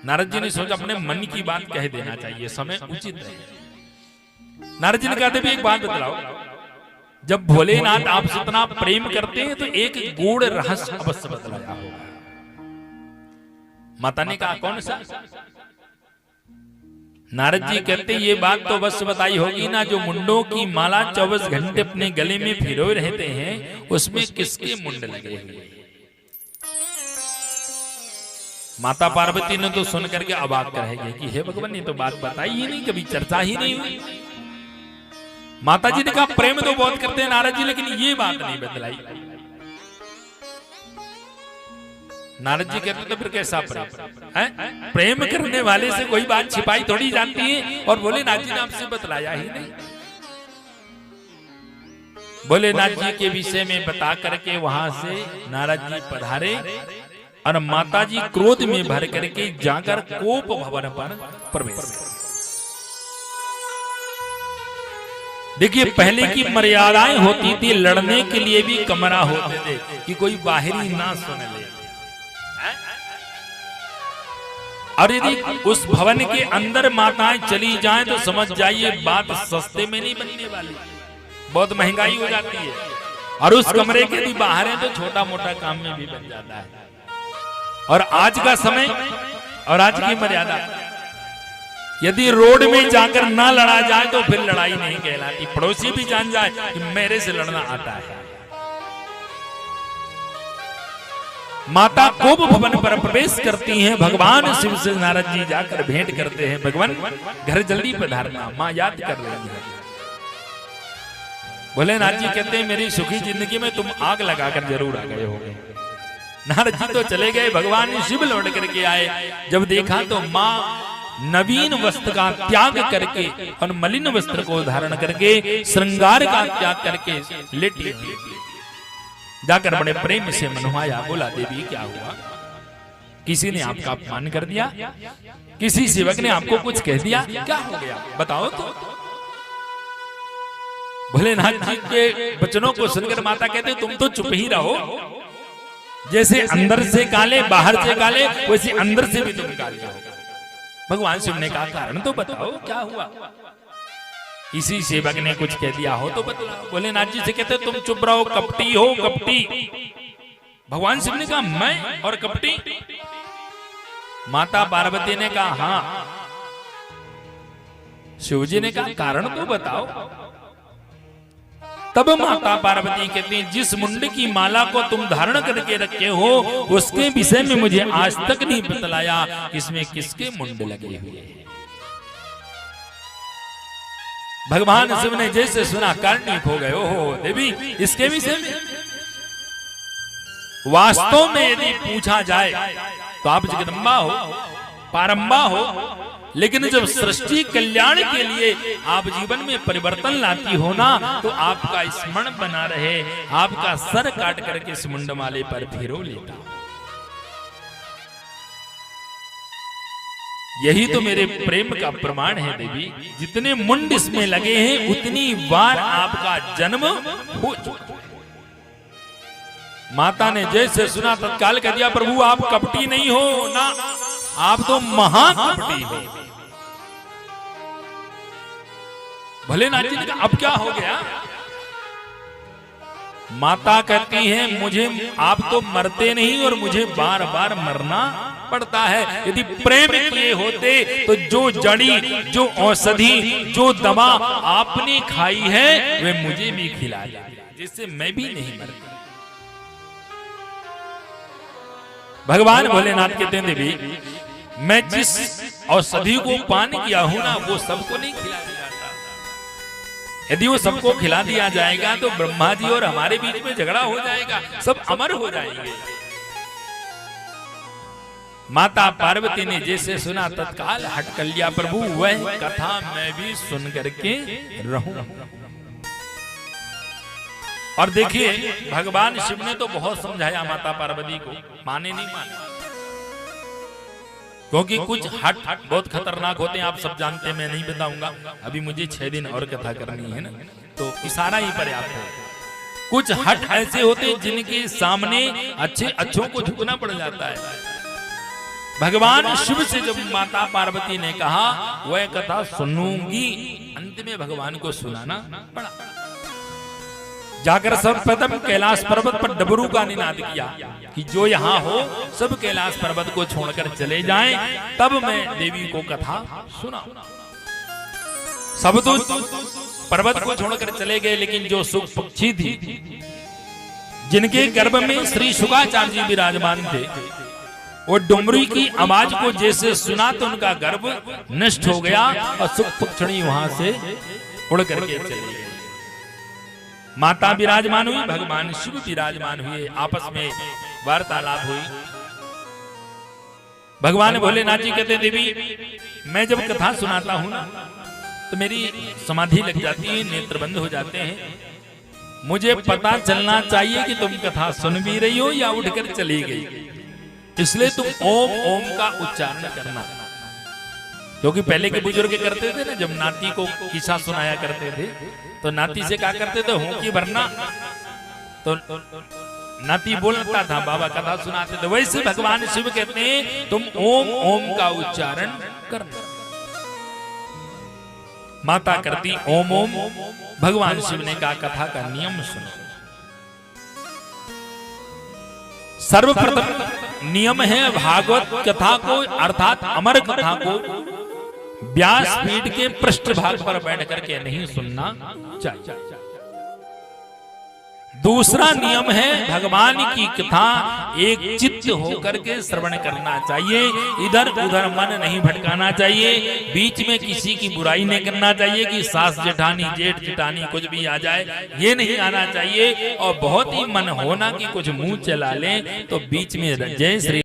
नारद जी ने सोचा अपने मन की बात कह देना चाहिए, समय उचित है। नारद जी ने कहा देवी एक बात बतलाओ, जब भोलेनाथ आपसे इतना प्रेम करते हैं तो एक गूढ़ रहस्य अवश्य बतलाया होगा। माता ने कहा कौन सा? नारद जी कहते ये बात तो अवश्य बताई होगी ना, जो मुंडों की माला 24 घंटे अपने गले में पिरोए रहते हैं उसमें किसके मुंड लगे हुए? माता पार्वती ने तो सुन करके अबाक रह गए कि हे भगवान ये तो बात बताई ही नहीं, कभी चर्चा ही नहीं हुई। माता जी ने कहा प्रेम तो बहुत करते हैं नारद जी, लेकिन ये बात नहीं बतलाई। नारद जी कहते तो फिर कैसा प्रेम है? प्रेम करने वाले से कोई बात छिपाई थोड़ी जाती है, और भोलेनाथ जी ने आपसे बतलाया ही नहीं। भोलेनाथ जी के विषय में बता करके वहां से नारद जी पधारे और माता जी क्रोध में भर करके जाकर कोप भवन पर प्रवेश। देखिए पहले की मर्यादाएं होती थी, लड़ने के लिए भी कमरा होते थे कि कोई बाहरी ना सुन ले। और यदि उस भवन के अंदर माताएं चली जाएं तो समझ जाइए बात सस्ते में नहीं बनने वाली, बहुत महंगाई हो जाती है। और उस कमरे के भी बाहर है तो छोटा मोटा काम में भी बन जाता है। और आज का समय और आज की मर्यादा, यदि रोड में जाकर ना लड़ा जाए तो फिर लड़ाई नहीं कहलाती। पड़ोसी भी जान जाए कि मेरे से लड़ना आता है। माता कोप भवन पर प्रवेश करती हैं, भगवान शिव से नारद जी जाकर भेंट करते हैं। भगवान घर जल्दी पधारना, माँ याद कर रही है। भोलेनाथ जी कहते हैं मेरी सुखी जिंदगी में तुम आग लगाकर जरूर आ गए होगे। नारद जी तो चले गए, भगवान शिव लौट करके आए। जब देखा तो माँ नवीन वस्त्र का त्याग करके और मलिन वस्त्र को धारण करके श्रृंगार का त्याग करके लेटी जाकर बड़े प्रेम से मनवाया। बोला देवी क्या हुआ? किसी ने आपका अपमान कर दिया? किसी सेवक ने आपको कुछ कह दिया? क्या हो गया बताओ तो। भोलेनाथ जी के वचनों को सुनकर माता कहते तुम तो चुप ही रहो। जैसे अंदर से काले बाहर से काले, वैसे अंदर से भी तुम काले हो। भगवान शिव ने कहा कारण तो बताओ क्या हुआ? किसी सेवक ने कुछ कह दिया हो तो बतलाओ। भोलेनाथ जी से कहते तुम चुप रहो, कपटी हो कपटी। भगवान शिव ने कहा मैं और कपटी? माता पार्वती ने कहा हाँ। शिव जी ने कहा कारण तो बताओ। तब माता पार्वती कहती हैं जिस मुंड की माला को तुम धारण करके रखे हो उसके विषय में मुझे आज तक नहीं बतलाया इसमें किसके मुंड लगे हुए हैं। भगवान शिव ने जैसे सुना कार्णिक हो गए। ओहो देवी इसके विषय में वास्तव में यदि पूछा जाए तो आप जगदम्बा हो, पारंबा हो, लेकिन जब सृष्टि कल्याण के लिए आप जीवन में परिवर्तन लाती हो ना तो आपका स्मरण बना रहे, आपका सर काट करके इस मुंडमाले पर फिरो लेता। यही तो मेरे प्रेम का प्रमाण है देवी। जितने मुंड इसमें लगे हैं उतनी बार आपका जन्म हो चुका। माता ने जैसे सुना तत्काल कह दिया प्रभु आप कपटी नहीं हो ना, आप तो महाकपटी हो। भोलेनाथ जी ने कहा अब क्या हो गया? माता कहती है मुझे आप तो मरते नहीं और मुझे बार बार मरना पड़ता है। यदि प्रेम किए होते तो जो जड़ी, जो औषधि, जो दवा आपने खाई है वे मुझे भी खिला जाए जिससे मैं भी नहीं मरता। भगवान भोलेनाथ कहते हैं देवी मैं जिस औषधि को पान किया हूं ना वो सबको नहीं खिलाया जाता। यदि वो सबको खिला दिया जाएगा तो ब्रह्मा जी और हमारे बीच में झगड़ा हो जाएगा, सब अमर हो जाएंगे। माता पार्वती ने जैसे सुना तत्काल हट कर लिया प्रभु वह कथा मैं भी सुन करके रहूं। और देखिए भगवान शिव ने तो बहुत समझाया माता पार्वती को, माने नहीं माने, क्योंकि कुछ हट बहुत खतरनाक होते हैं आप सब जानते हैं, मैं नहीं बताऊंगा। अभी मुझे 6 दिन और कथा करनी है ना तो इशारा ही पर्याप्त है। कुछ हट ऐसे होते हैं जिनके सामने अच्छों को झुकना पड़ जाता है। भगवान शिव से जब माता पार्वती ने कहा वह कथा सुनूंगी, अंत में भगवान को सुनाना पड़ा। जाकर सर्वप्रथम कैलाश पर्वत पर डबरू का निनाद किया कि जो यहाँ हो सब कैलाश पर्वत को छोड़कर चले जाएं, तब मैं देवी को कथा सुना। सब तो पर्वत को छोड़कर चले गए, लेकिन जो सुख पक्षी थी जिनके गर्भ में श्री शुकाचार्य जी विराजमान थे, वो डुमरी की आवाज को जैसे सुना तो उनका गर्भ नष्ट हो गया और सुख पक्षी वहां से उड़ करके चले गए। माता विराजमान हुई, भगवान शिव विराजमान हुए, आपस में वार्तालाप हुई। भगवान भोलेनाथ जी कहते देवी मैं जब कथा सुनाता हूं ना तो मेरी समाधि लग जाती है, नेत्र बंद हो जाते हैं। मुझे पता चलना चाहिए कि तुम कथा सुन भी रही हो या उठकर चली गई, इसलिए तुम ओम ओम का उच्चारण करना। क्योंकि पहले के बुजुर्ग करते थे ना, जब नाती को किस्सा सुनाया करते थे तो नाती से क्या करते थे, हो की भरना, तो नाती बोलता था, बाबा कथा सुनाते थे। वैसे भगवान शिव कहते हैं तुम ओम ओम का उच्चारण करना। माता करती ओम ओम, भगवान शिव ने कहा कथा का नियम सुनो। सर्वप्रथम नियम है भागवत कथा को अर्थात अमर कथा को व्यासपीठ के पृष्ठभाग पर बैठ करके नहीं सुनना चाहिए। दूसरा नियम है भगवान की कथा एक चित्त होकर के श्रवण करना चाहिए, इधर उधर मन नहीं भटकाना चाहिए, बीच में किसी की बुराई नहीं करना चाहिए कि सास जेठानी जेठ जेठानी कुछ भी आ जाए, ये नहीं आना चाहिए। और बहुत ही मन होना कि कुछ मुंह चला लें तो बीच में जय श्री